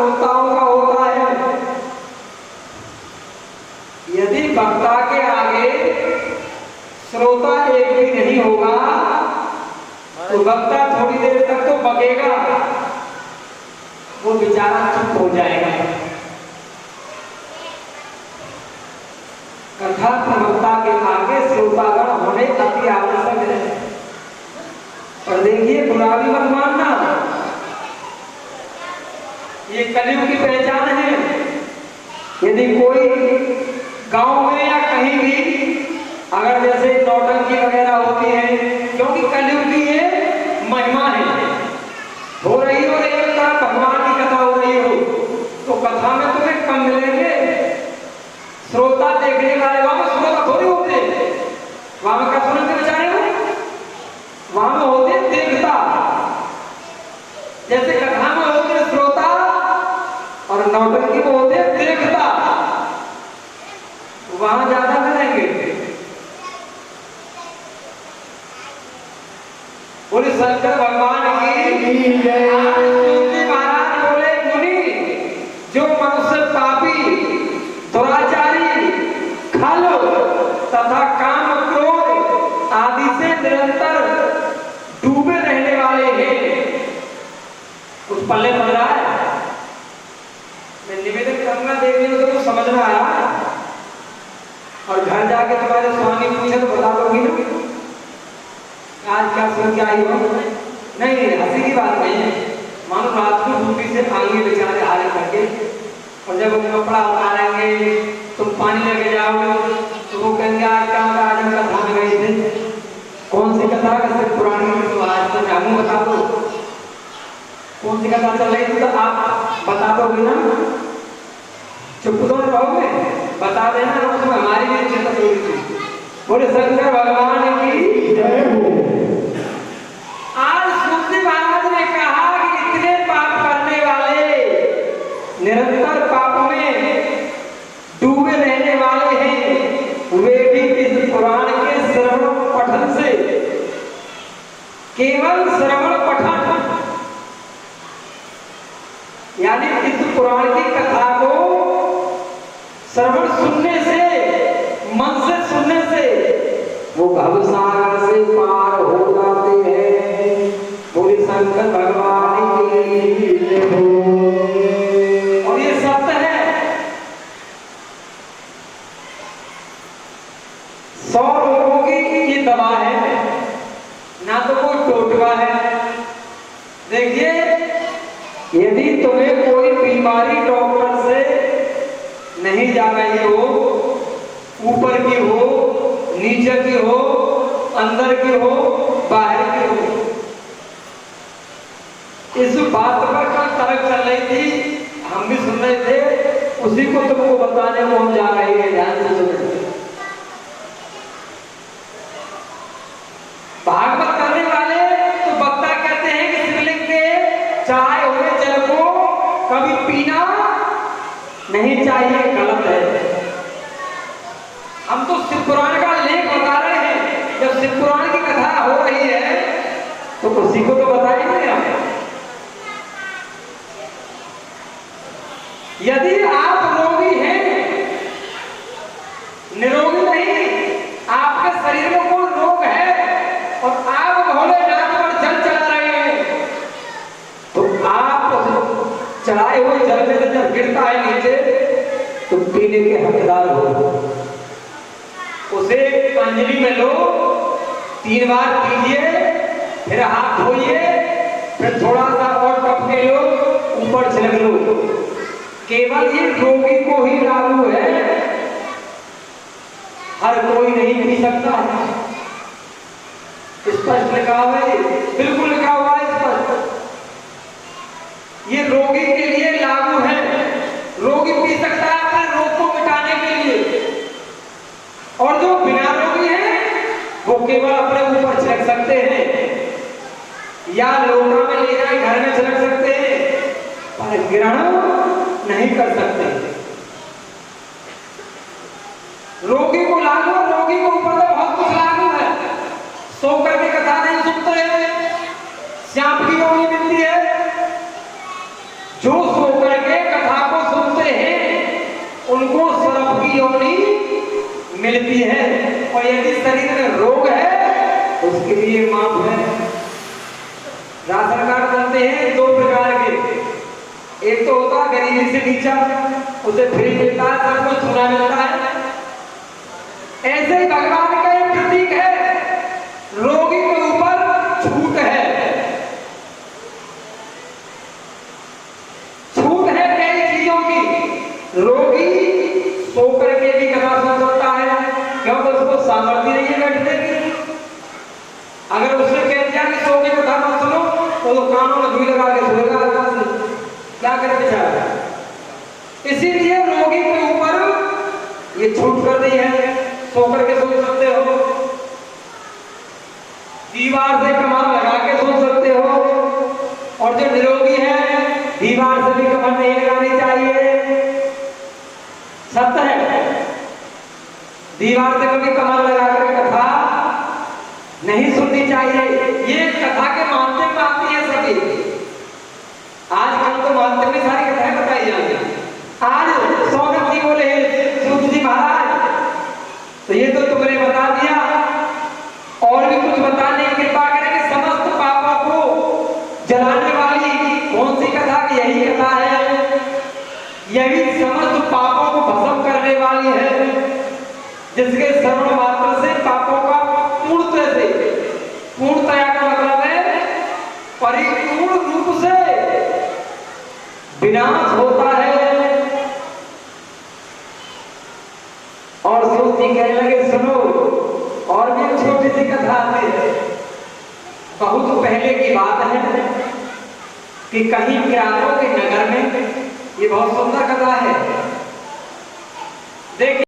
श्रोताओं का होता है। यदि वक्ता के आगे श्रोता एक भी नहीं होगा तो वक्ता थोड़ी देर तक तो बकेगा, वो बेचारा चुप हो जाएगा। कथा प्रवक्ता के आगे श्रोतागण होने अति आवश्यक है। और देखिए, बुरा भी मत मानना, ये कलयुग की पहचान है। यदि कोई गांव में या कहीं भी अगर जैसे नौटंकी वगैरह होती है, क्योंकि कलयुग की ये महिमा है, हो रही हो एक तरफ भगवान की कथा हो रही हो तो कथा में तुम्हें कम मिलेंगे श्रोता देखने वाले। वहां में श्रोता थोड़ी होते, वहां में क्या सुनते बेचारे हो, वहां में होते देखता। जैसे कथा में होते श्रोता और नौटंकी में होते देखता, वहां ज्यादा मिलेंगे। बोले शंकर भगवान की जय। महाराज बोले, मुनि जो मनुष्य पापी दुराचारी खल तथा काम क्रोध आदि से निरंतर डूबे रहने वाले हैं, कुछ पल्ले पड़ रहा है। मैं निवेदन करूंगा, देखने में तो समझ में आया और घर जाके तुम्हारे स्वामी पूछे तो बता दोगी ना आज क्या सुन के आई हो। नहीं, हंसी की बात नहीं है। मानो रात को ड्यूटी से आएंगे बेचारे हारे करके, और जब वो कपड़ा उतारेंगे तुम पानी लेके जाओगे तो वो कहेंगे आज क्या होगा, आज हम कथा में गए थे। कौन सी कथा? कैसे पुरानी तो आज तो जाऊँ बता दो कौन सी कथा चल रही थी, तो आप बता दोगे ना, चुप तो रहोगे, बता देना, उसमें हमारी भी चिंता थोड़ी थी। बोले शंकर भगवान की जय हो। आज सुखदेव महाराज ने कहा कि इतने पाप करने वाले, निरंतर पाप में डूबे रहने वाले हैं, वे भी इस पुराण के श्रवण पठन से, केवल श्रवण पठन यानी इस पुराण की कथा को श्रवण सुनने से, मन से सुनने से वो भवसागर से पार हो जाते हैं। बोले शंकर भगवान की जय हो। और ये सत्य है। 100 लोगों की ये दवा है, ना तो कोई टोटका है। देखिए, यदि तुम्हें कोई बीमारी डॉक्टर से नहीं जा रही हो, ऊपर की हो, नीचे की हो, अंदर की हो, बाहर की हो, इस बात पर कल तर्क चल रही थी, हम भी सुन रहे थे, उसी को तुमको बताने को हम जा रहे हैं। ध्यान से सुनो। भागवत करने वाले तो वक्ता कहते हैं कि शिवलिंग के चाहे हुए जल को कभी पीना नहीं चाहिए, गलत है। हम तो शिव पुराण का लेख बता रहे हैं, जब शिव पुराण की कथा हो रही है तो उसी को तो बताएंगे हम। यदि आप रोगी हैं, निरोगी नहीं, आपके शरीर में कोई रोग है और आप भोलेनाथ पर जल चढ़ा रहे हैं, तो आप चढ़ाए हुए जल में से जब गिरता है नीचे तो पीने के हकदार हो। उसे अंजलि में लो, 3 बार पीजिए, फिर हाथ धोइए, फिर थोड़ा सा और टप के लो, ऊपर छिड़क लो। केवल ये रोगी को ही लागू है, हर कोई नहीं पी सकता। स्पष्ट लिखा हुआ है, बिल्कुल लिखा हुआ है स्पष्ट। ये रोगी के लिए लागू है। रोगी पी सकता है अपने रोग को मिटाने के लिए, और जो बिना रोगी है वो केवल अपने ऊपर छिड़क सकते हैं या लोटा में ले जाकर घर में छिड़क सकते हैं, पर ग्रहण नहीं कर सकते। रोगी को लागू, रोगी को ऊपर तो बहुत कुछ लागू है। सो करके कथा नहीं सुनते हैं, सांप की योनि मिलती है, जो सो करके मिलती है, और यदि शरीर में रोग है उसके लिए माफ है। राशन कार्ड बनते हैं दो प्रकार के, एक तो होता है गरीबी से नीचा, उसे फ्री मिलता है, सब कुछ पूरा मिलता है। ऐसे ही भगवान का एक प्रतीक है, रोगी के ऊपर छूट है। छूट है कई चीजों की। रोगी सो करके भी कथा सुन सकता है, क्योंकि उसको सामर्थ्य नहीं है बैठने की। अगर उसने कह दिया कि सो के कथा मत सुनो, तो वो कानों में धुई लगा के सोएगा, क्या करे बेचारा। इसीलिए रोगी के ऊपर ये छूट कर दी है, सो करके सो सकते हो, दीवार से कमान लगा के सो सकते हो। और जो निरोगी है दीवार से भी कमान नहीं लगानी चाहिए, सत्य है। दीवार से कभी कमान लगाकर कथा नहीं सुननी चाहिए। ये कथा के मानते में आती है सभी। आजकल तो मानते में सारी कथाएं बताई जाती हैं। आज सौनक जी बोले सूत जी महाराज, तो ये तो तुमने बता दिया, और भी कुछ बताने की कृपा करें कि समस्त पापों को जलाने वाली कौन सी कथा की यही कथा है, यही समस्त पापों को भस्म करने वाली है, जिसके श्रवण मात्र से पापों का पूर्णतया का मतलब है परिपूर्ण रूप से विनाश होता है। और सूत जी कहने लगे सुनो, और भी छोटी सी कथा आती है। बहुत पहले की बात है कि कहीं किरातों के नगर में, ये बहुत सुंदर कथा है, देखिए